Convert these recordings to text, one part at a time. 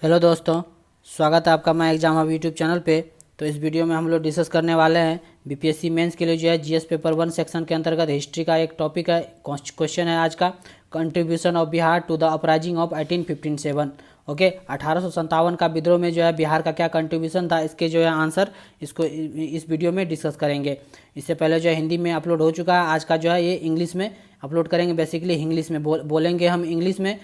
Hello दोस्तों, स्वागत है आपका मैं एग्जाम हब यूट्यूब चैनल पे। तो इस वीडियो में हम लोग डिस्कस करने वाले हैं बीपीएससी मेंस के लिए जो है जीएस पेपर 1 सेक्शन के अंतर्गत हिस्ट्री का एक टॉपिक है। क्वेश्चन है आज का, contribution of Bihar to the uprising of 1857। Okay, 1857 का विद्रोह में जो है बिहार का क्या कंट्रीब्यूशन था, इसके जो है आंसर इसको इस वीडियो में डिस्कस करेंगे। इससे पहले जो है हिंदी में अपलोड हो चुका है, आज का जो है ये इंग्लिश में अपलोड करेंगे। बेसिकली इंग्लिश में बोलेंगे हम, इंग्लिश में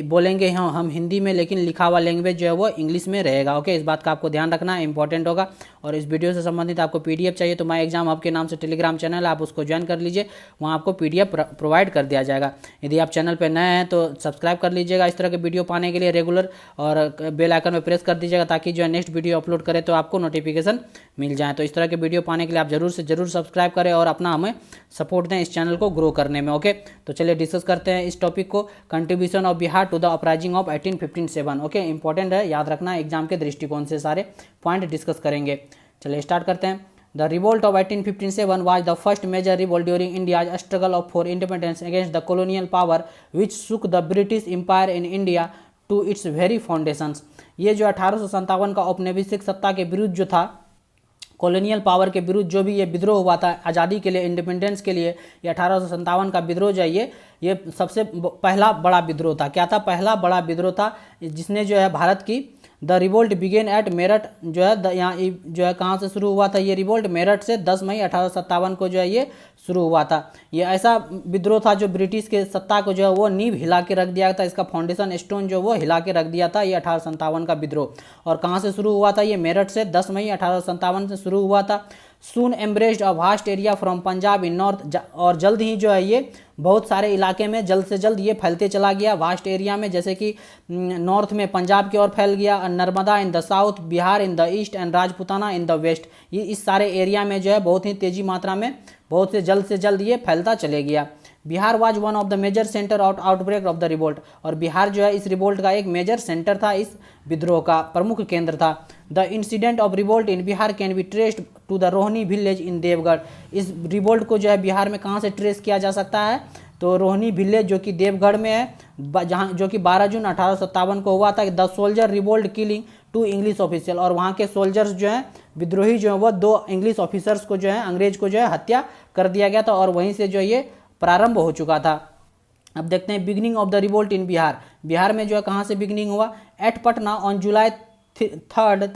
बोलेंगे हम हिंदी में, लेकिन लिखा हुआ लैंग्वेज जो है वो इंग्लिश में रहेगा। ओके, इस बात का आपको ध्यान रखना है, इंपॉर्टेंट होगा। और इस वीडियो से संबंधित आपको पीडीएफ चाहिए तो माय एग्जाम हब के नाम से टेलीग्राम चैनल है, आप उसको ज्वाइन कर लीजिए, वहाँ आपको पीडीएफ प्रोवाइड कर दिया जाएगा। यदि आप चैनल पर नए हैं तो सब्सक्राइब कर लीजिएगा इस तरह के वीडियो पाने के लिए रेगुलर, और बेल आइकन में प्रेस कर दीजिएगा ताकि जो है नेक्स्ट वीडियो अपलोड करें तो आपको नोटिफिकेशन मिल जाए। तो इस तरह के वीडियो पाने के लिए आप जरूर से जरूर सब्सक्राइब करें और अपना हमें सपोर्ट दें इस चैनल को ग्रो करने में। ओके, तो चलिए डिस्कस करते हैं इस टॉपिक को, contribution of Bihar to the uprising of 1857। Okay, important है, याद रखना एग्जाम के दृष्टिकोण से सारे पॉइंट डिस्कस करेंगे। चलिए स्टार्ट करते हैं। The revolt of 1857 was the first major revolt during India's struggle of for independence against the colonial power which shook the British empire in India to its very foundations. ये जो 1857 का औपनिवेशिक सत्ता के विरुद्ध जो था, कॉलोनियल पावर के विरुद्ध जो भी ये विद्रोह हुआ था आज़ादी के लिए, इंडिपेंडेंस के लिए, ये 1857 का विद्रोह जो है ये सबसे पहला बड़ा विद्रोह था। क्या था? पहला बड़ा विद्रोह था जिसने जो है भारत की, the revolt began at Meerut, जो है यहाँ जो है कहाँ से शुरू हुआ था ये रिवोल्ट? मेरठ से 10 मई 1857 को जो है ये शुरू हुआ था। ये ऐसा विद्रोह था जो ब्रिटिश के सत्ता को जो है वो नींव हिला के रख दिया था, इसका फाउंडेशन स्टोन जो वो हिला के रख दिया था ये 1857 का विद्रोह। और कहाँ से शुरू हुआ था? ये मेरठ से 10 मई 1857 से शुरू हुआ था। Soon embraced a vast area from Punjab in north, और जल्द ही जो है ये बहुत सारे इलाके में जल्द से जल्द ये फैलते चला गया वास्ट एरिया में, जैसे कि नॉर्थ में पंजाब की ओर फैल गया, Narmada in the south, Bihar in the east and Rajputana in the west. ये इस सारे एरिया में जो है बहुत ही तेजी मात्रा में, बहुत से जल्द ये फैलता चले गया। Bihar was one of the major centre outbreak of the revolt, और बिहार जो है इस रिवोल्ट का एक मेजर सेंटर था, इस विद्रोह का प्रमुख केंद्र था। The incident of revolt in Bihar can be traced to the Rohni village in देवगढ़। इस रिवोल्ट को जो है बिहार में कहाँ से ट्रेस किया जा सकता है? तो रोहनी विलेज जो कि देवगढ़ में है, जहाँ जो कि 12 जून 1857 को हुआ था। The soldier revolt killing 2 English official, और वहाँ के सोल्जर्स जो हैं, विद्रोही जो है वो 2 इंग्लिश ऑफिसर्स को जो है, अंग्रेज को जो है हत्या कर दिया गया था, और वहीं से जो ये प्रारंभ हो चुका था। अब देखते हैं beginning of the revolt in Bihar. Bihar में जो है कहाँ से बिगनिंग हुआ? एट पटना ऑन जुलाई 3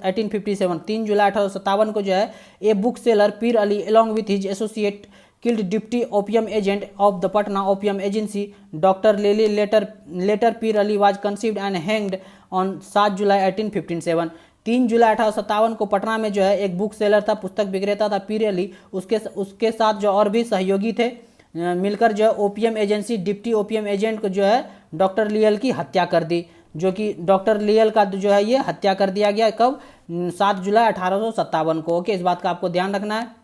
1857, 3 जुलाई 1857 को जो है a book seller Pir Ali along with his associate killed deputy opium agent of the Patna opium agency doctor लेली letter Pir Ali was conceived and hanged on 7 जुलाई 1857। 3 जुलाई 1857 को पटना में जो है एक बुक सेलर था, पुस्तक विक्रेता था पीर अली, उसके साथ जो और भी सहयोगी थे मिलकर जो है opium agency, deputy opium agent को जो है डॉक्टर लियल की हत्या कर दी, जो कि डॉक्टर लियल का जो है ये हत्या कर दिया गया। कब? 7 जुलाई 1857 को। ओके, इस बात का आपको ध्यान रखना है।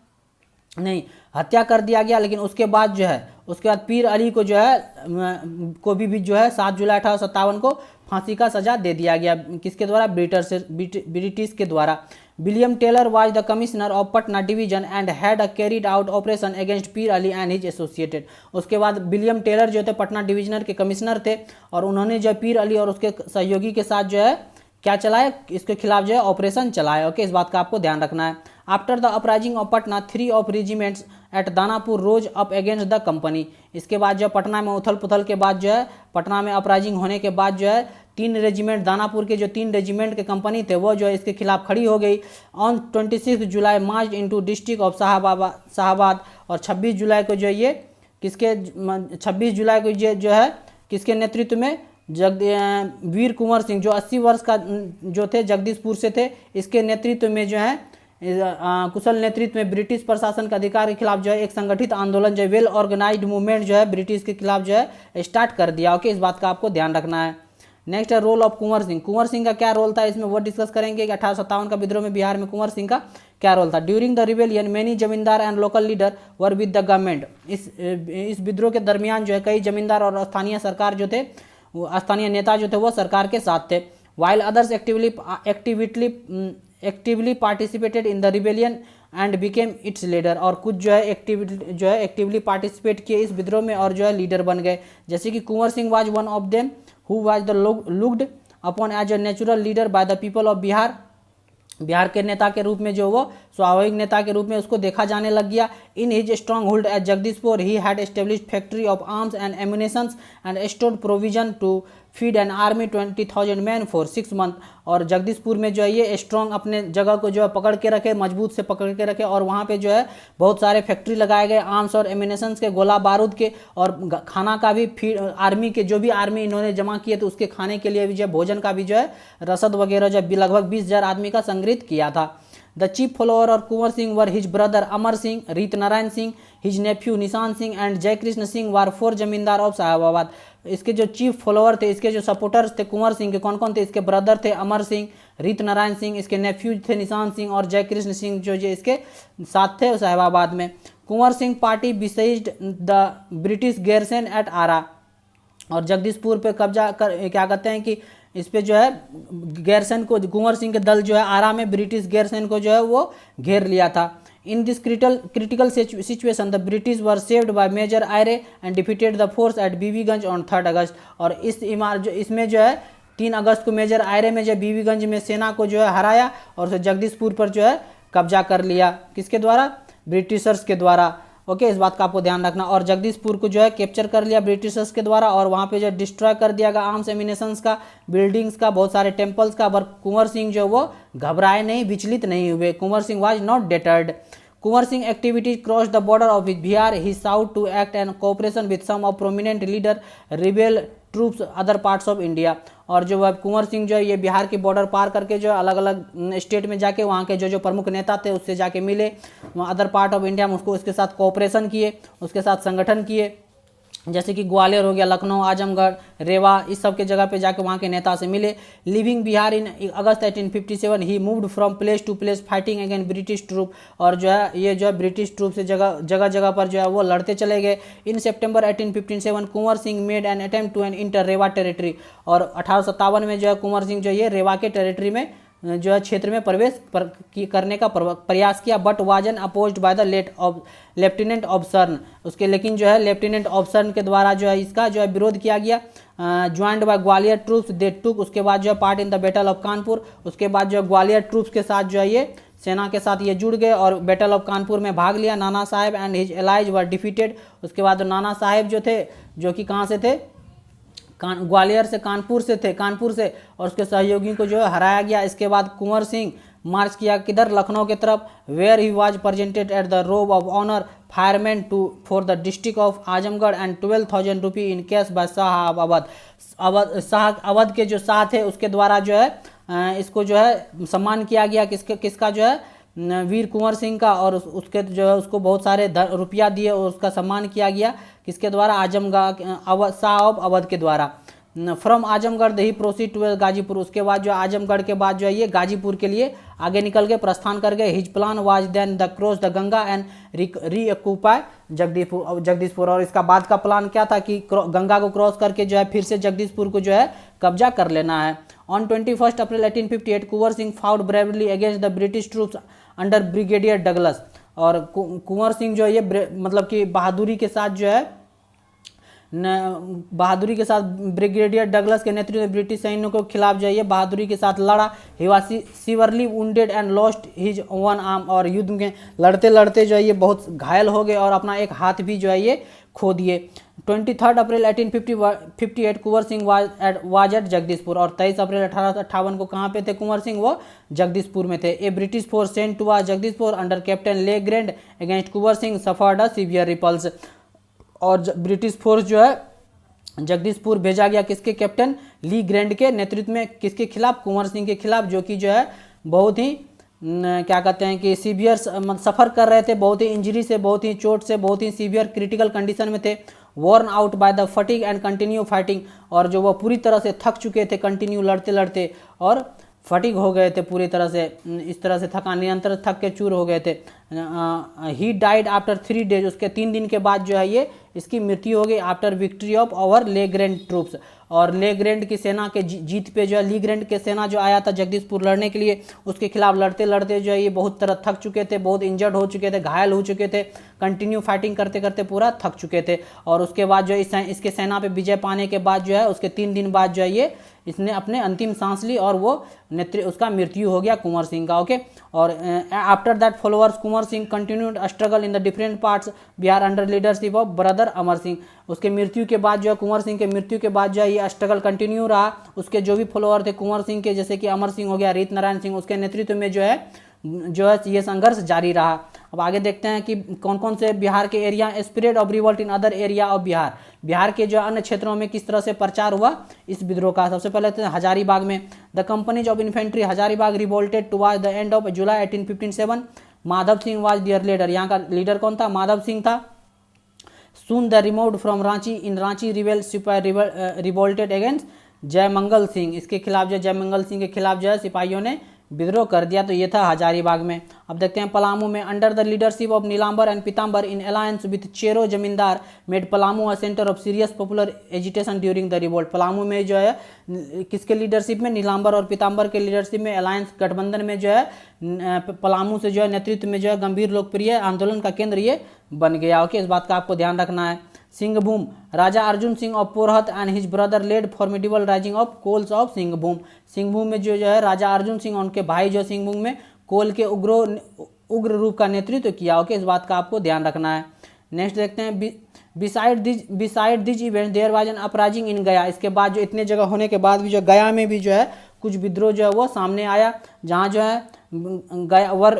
नहीं, हत्या कर दिया गया, लेकिन उसके बाद जो है, उसके बाद पीर अली को जो है को भी जो है 7 जुलाई 1857 को फांसी का सजा दे दिया गया। किसके द्वारा? ब्रिटिश के द्वारा। William Taylor was the commissioner of Patna division and had carried out operation against Peer Ali and his associated. उसके बाद विलियम टेलर जो थे पटना डिवीजनर के कमिश्नर थे, और उन्होंने जो पीर अली और उसके सहयोगी के साथ जो है क्या चलाए? इसके खिलाफ जो है ऑपरेशन चलाए। ओके, इस बात का आपको ध्यान रखना है। After the uprising of Patna 3 of regiments at Danapur rose up against the company. इसके बाद जो पटना में उथल पुथल के बाद जो है, पटना में अपराइजिंग होने के बाद जो है 3 रेजिमेंट, दानापुर के जो 3 रेजिमेंट के कंपनी थे वो जो है इसके खिलाफ खड़ी हो गई। On 26 July march into district of Shahabad, और 26 जुलाई को जो है ये किसके 26 जुलाई को ये जो है किसके नेतृत्व में? वीर कुंवर सिंह, जो 80 वर्ष का जो थे, जगदीशपुर से थे, इसके नेतृत्व में जो है कुशल नेतृत्व में ब्रिटिश प्रशासन के अधिकार के खिलाफ जो है एक संगठित आंदोलन, जो वेल ऑर्गेनाइज्ड मूवमेंट जो है ब्रिटिश के खिलाफ जो है स्टार्ट कर दिया। ओके, इस बात का आपको ध्यान रखना है। नेक्स्ट है रोल ऑफ कुंवर सिंह। कुंवर सिंह का क्या रोल था इसमें वो डिस्कस करेंगे कि 1857 का विद्रोह में बिहार में कुंवर सिंह का क्या रोल था। ड्यूरिंग द रिवेलियन मेनी जमींदार and local leader were with the government. इस विद्रोह के दरमियान जो है कई जमींदार और स्थानीय सरकार जो थे, स्थानीय नेता जो थे वो सरकार के साथ थे। While others actively participated in the rebellion and became it's leader, और कुछ जो है एक्टिवली पार्टिसिपेट किए इस विद्रोह में और जो है लीडर बन गए, जैसे कि Kunwar Singh was one of them who was the looked upon as a natural leader by the people of Bihar. Bihar के नेता के रूप में जो वो स्वाभाविक नेता के रूप में उसको देखा जाने लग गया। In his stronghold at Jagdishpur he had established factory of arms and ammunitions and stored provision to feed an army 20,000 man for 6 month. और जगदीशपुर में जो है ये स्ट्रॉन्ग अपने जगह को जो है पकड़ के रखे, मजबूत से पकड़ के रखे, और वहाँ पे जो है बहुत सारे फैक्ट्री लगाए गए आर्म्स और एम्यूनेशंस के, गोला बारूद के, और खाना का भी फीड, आर्मी के जो भी आर्मी इन्होंने जमा किए थे उसके खाने के लिए भी जो है भोजन का भी जो है रसद वगैरह जो है लगभग 20,000 आदमी का संग्रहित किया था। The chief follower of Kunwar Singh were his brother Amar Singh, Reet Narayan Singh, his nephew Nishan Singh and Jai Krishna Singh were 4 जमींदार ऑफ साहिबाबाद। इसके जो चीफ फॉलोअर थे, इसके जो सपोर्टर्स थे कुंवर सिंह के, कौन कौन थे? इसके ब्रदर थे अमर सिंह, रीत नारायण सिंह, इसके नेफ्यू थे निशान सिंह और जय कृष्ण सिंह जो इसके साथ थे साहिबाबाद में। Kunwar Singh party besieged the British garrison at Arrah. और जगदीशपुर पे कब्जा कर क्या कहते हैं कि इस पे जो है गैरसन को, कुंवर सिंह के दल जो है आरा में ब्रिटिश गैरसन को जो है वो घेर लिया था। In this critical situation the British were saved by Major Eyre and defeated the force at Bibiganj on 3 August. और इसमें जो है 3 अगस्त को मेजर आयरे में जो बीबीगंज में सेना को जो है हराया और जगदीशपुर पर जो है कब्जा कर लिया। किसके द्वारा? ब्रिटिशर्स के द्वारा। ओके, इस बात का आपको ध्यान रखना। और जगदीशपुर को जो है कैप्चर कर लिया ब्रिटिशर्स के द्वारा और वहाँ पे जो डिस्ट्रॉय कर दिया गया आर्म्स एम्यूनेशंस का, बिल्डिंग्स का, बहुत सारे टेम्पल्स का। पर कुंवर सिंह जो वो घबराए नहीं, विचलित नहीं हुए। Kunwar Singh was not deterred. Kunwar Singh activities cross the border of Bihar. He sought to act and cooperation with some of prominent leader rebel troops other parts of India. और जो कुंवर सिंह जो है ये बिहार की बॉर्डर पार करके जो अलग अलग स्टेट में जाके वहाँ के जो प्रमुख नेता थे उससे जाके मिले, वहाँ अदर पार्ट ऑफ इंडिया में उसको उसके साथ कोऑपरेशन किए, उसके साथ संगठन किए, जैसे कि ग्वालियर हो गया, लखनऊ, आजमगढ़, रेवा, इस सब के जगह पे जाके वहाँ के नेता से मिले। Leaving Bihar in August 1857 he moved from place to place fighting against British troop. और जो है ये जो है ब्रिटिश ट्रूप से जगह जगह पर जो है वो लड़ते चले गए। In September 1857 Kunwar Singh made an attempt to an enter Rewa territory. और 1857 में जो है कुंवर सिंह जो ये रेवा के टेरिटरी में जो है क्षेत्र में प्रवेश करने का प्रयास किया, but was then opposed by the lieutenant Osborne. उसके लेकिन जो है लेफ्टिनेंट ऑब्सर्न के द्वारा जो है इसका जो है विरोध किया गया। ज्वाइंड बाय ग्वालियर ट्रूप्स दे टुक, उसके बाद जो है part in the battle of Kanpur. उसके बाद जो है ग्वालियर ट्रूप्स के साथ जो है ये सेना के साथ ये जुड़ गए और बैटल ऑफ कानपुर में भाग लिया। Nana Saheb and his allies were defeated. उसके बाद नाना साहेब जो थे, जो कि कहाँ से थे? ग्वालियर से, कानपुर से थे, कानपुर से, और उसके सहयोगी को जो है हराया गया। इसके बाद कुंवर सिंह मार्च किया किधर? लखनऊ की तरफ, where he was presented at the robe of honour firman to for the district of Azamgarh and 12,000 rupee in cash by Shah Awadh. Shah Awadh के जो शाह थे उसके द्वारा जो है इसको जो है सम्मान किया गया। किसका जो है? वीर कुंवर सिंह का। और उसके जो है उसको बहुत सारे रुपया दिए और उसका सम्मान किया गया। किसके द्वारा? आजमगढ़ शाह ऑफ अवध के द्वारा। From Azamgarh he proceed to Ghazipur. उसके बाद जो आजमगढ़ के बाद जो है ये गाजीपुर के लिए आगे निकल गए, प्रस्थान कर गए। His plan was then the cross the Ganga and reoccupy Jagdishpur. और इसका बाद का प्लान क्या था कि गंगा को क्रॉस करके जो है फिर से जगदीशपुर को जो है कब्जा कर लेना है। On 21 April 1858 Kunwar Singh fought bravely against the British troops under brigadier Douglas. और कुंवर सिंह जो है ये मतलब कि बहादुरी के साथ ब्रिगेडियर डगलस के नेतृत्व में ब्रिटिश सैनिकों के खिलाफ जो है ये बहादुरी के साथ लड़ा। He was severely wounded and lost his one arm. और युद्ध में लड़ते लड़ते जो है ये बहुत घायल हो गए और अपना एक हाथ भी जो है ये खो दिए। 23 अप्रैल 1858 कुंवर सिंह वाज एट जगदीशपुर। और 23 अप्रैल 1858 को कहाँ पे थे कुंवर सिंह? वो जगदीशपुर में थे। A British force sent to Jagdishpur under captain Le Grand against Kunwar Singh suffered a severe repulse. और ब्रिटिश फोर्स जो है जगदीशपुर भेजा गया किसके? कैप्टन ली ग्रैंड के नेतृत्व में। किसके खिलाफ? कुंवर सिंह के खिलाफ, जो कि जो है बहुत ही क्या कहते हैं कि सीवियर सफ़र कर रहे थे, बहुत ही इंजरी से, बहुत ही चोट से, बहुत ही सीवियर क्रिटिकल कंडीशन में थे। Worn out by the fatigue and continue fighting. और जो वो पूरी तरह से थक चुके थे कंटिन्यू लड़ते लड़ते, और फटीग हो गए थे पूरी तरह से, इस तरह से थका निरंतर थक के चूर हो गए थे। He died after 3 days. उसके 3 दिन के बाद जो है ये इसकी मृत्यु हो गई after victory of over Legrand troops. और लेग्रैंड की सेना के जीत पे जो है, लीग्रैंड के सेना जो आया था जगदीशपुर लड़ने के लिए, उसके खिलाफ लड़ते लड़ते जो है ये बहुत तरह थक चुके थे, बहुत इंजर्ड हो चुके थे, घायल हो चुके थे, कंटिन्यू फाइटिंग करते करते पूरा थक चुके थे। और उसके बाद जो इसके सेना पे विजय पाने के बाद जो है उसके 3 दिन बाद जो है इसने अपने अंतिम सांस ली और वो उसका मृत्यु हो गया कुंवर सिंह का। ओके। और after that followers Kunwar Singh continued struggle in the different parts Bihar under leadership of brother Amar Singh. उसके मृत्यु के बाद जो है, कुंवर सिंह के मृत्यु के बाद जो है ये स्ट्रगल कंटिन्यू रहा। उसके जो भी फॉलोअर थे कुंवर सिंह के, जैसे कि अमर सिंह हो गया, रीत नारायण सिंह, उसके नेतृत्व में जो है ये संघर्ष जारी रहा। अब आगे देखते हैं कि कौन कौन से बिहार के area, spread of revolt in other area of Bihar, Bihar के जो अन्य क्षेत्रों में किस तरह से प्रचार हुआ इस विद्रोह का। सबसे पहले तो हजारीबाग में, the companies of infantry Hazaribagh revolted towards the end of July 1857। Madhav Singh was there leader, यहाँ का लीडर कौन था? माधव सिंह था। Soon they removed from Ranchi. In Ranchi, rebel सिपाही revolted against जयमंगल सिंह, इसके खिलाफ जो जयमंगल सिंह के खिलाफ जो है सिपाहियों ने विद्रोह कर दिया। तो ये था हजारीबाग में। अब देखते हैं पलामू में, under the leadership of Nilambar and Pitambar in alliance with Chero zamindar made Palamu a centre of serious popular agitation during the revolt. Palamu में जो है किसके लीडरशिप में? नीलांबर और पीताम्बर के लीडरशिप में अलायंस गठबंधन में जो है पलामू से जो है नेतृत्व में जो है गंभीर लोकप्रिय आंदोलन का केंद्र ये बन गया। ओके, इस बात का आपको ध्यान रखना है। Singhbhum, Raja Arjun Singh of Porahat and his brother led formidable rising of Kols of Singhbhum. Singhbhum में जो है राजा अर्जुन सिंह और उनके भाई जो सिंहभूम में कोल के उग्र रूप का नेतृत्व किया। ओके, इस बात का आपको ध्यान रखना है। नेक्स्ट देखते हैं, beside this event there was an uprising in Gaya. इसके बाद जो इतने जगह होने के बाद भी जो गया में भी जो है कुछ विद्रोह जो है वो सामने आया, जहाँ जो है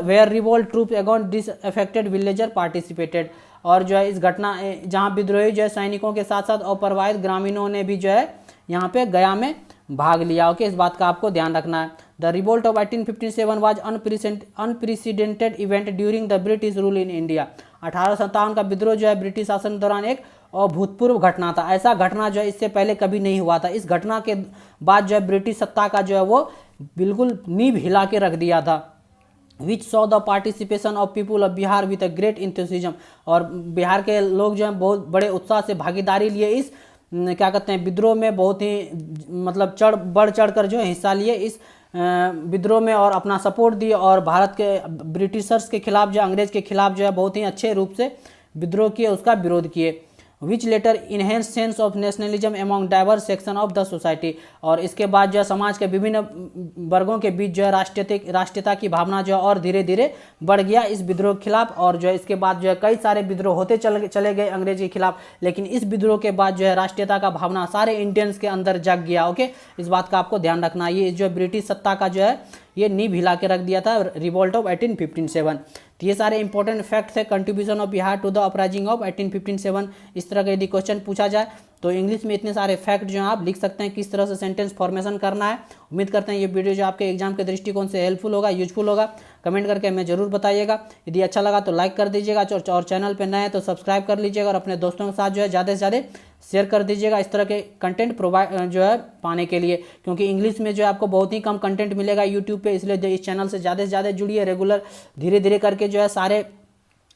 where revolt troop against this affected villager participated. और जो है इस घटना जहाँ विद्रोही जो है सैनिकों के साथ साथ अप्रवाहित ग्रामीणों ने भी जो है यहाँ पे गया में भाग लिया। ओके, इस बात का आपको ध्यान रखना है। The revolt of 1857 was unprecedented event during the British rule in India. 1857 का विद्रोह जो है ब्रिटिश शासन के दौरान एक अभूतपूर्व घटना था। ऐसा घटना जो है इससे पहले कभी नहीं हुआ था। इस घटना के बाद जो है ब्रिटिश सत्ता का जो है वो बिल्कुल नींव हिला के रख दिया था। Which saw the participation of people of Bihar with a great enthusiasm. और बिहार के लोग जो हैं बहुत बड़े उत्साह से भागीदारी लिए इस क्या कहते हैं विद्रोह में, बहुत ही मतलब बढ़ चढ़ कर जो है हिस्सा लिए इस विद्रोह में और अपना सपोर्ट दिए। और भारत के ब्रिटिशर्स के खिलाफ जो अंग्रेज के खिलाफ जो है बहुत ही अच्छे रूप से विद्रोह किए, उसका विरोध किए। Which later enhance sense of nationalism among diverse section of the society. और इसके बाद जो है समाज के विभिन्न वर्गों के बीच जो है राष्ट्रीयता की भावना जो है और धीरे धीरे बढ़ गया इस विद्रोह के खिलाफ। और जो है इसके बाद जो है कई सारे विद्रोह होते चले गए अंग्रेज के खिलाफ, लेकिन इस विद्रोह के बाद जो है राष्ट्रीयता का भावना सारे इंडियंस के अंदर जग गया। ओके, इस बात का आपको ध्यान रखना। ये जो ब्रिटिश सत्ता का जो है ये नींव हिला के रख दिया था रिवोल्ट ऑफ 1857। तो ये सारे इंपॉर्टेंट फैक्ट्स है contribution of Bihar to the uprising of 1857। इस तरह का यदि क्वेश्चन पूछा जाए तो इंग्लिश में इतने सारे फैक्ट जो हैं आप लिख सकते हैं, किस तरह से सेंटेंस फॉर्मेशन करना है। उम्मीद करते हैं ये वीडियो जो आपके एग्जाम के दृष्टिकोण से हेल्पफुल होगा, यूजफुल होगा। कमेंट करके हमें जरूर बताइएगा। यदि अच्छा लगा तो लाइक कर दीजिएगा और चैनल पर नए हैं तो सब्सक्राइब कर लीजिएगा और अपने दोस्तों के साथ जो है ज़्यादा से ज़्यादा शेयर कर दीजिएगा इस तरह के कंटेंट प्रोवाइड जो है पाने के लिए, क्योंकि इंग्लिश में जो है आपको बहुत ही कम कंटेंट मिलेगा यूट्यूब पे। इसलिए इस चैनल से ज़्यादा से ज़्यादा जुड़िए, रेगुलर धीरे धीरे करके जो है सारे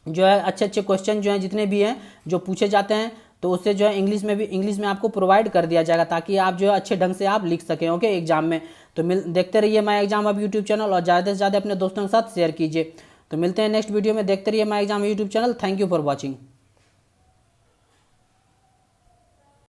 जो है अच्छे अच्छे क्वेश्चन जो हैं जितने भी हैं जो पूछे जाते हैं तो उससे जो है इंग्लिश में आपको प्रोवाइड कर दिया जाएगा, ताकि आप जो है अच्छे ढंग से आप लिख सकें। ओके, एग्जाम में तो देखते रहिए माय एग्जाम अब यूट्यूब चैनल और ज़्यादा से ज़्यादा अपने दोस्तों के साथ शेयर कीजिए। तो मिलते हैं नेक्स्ट वीडियो में। देखते रहिए my exam YouTube channel. Thank you for watching.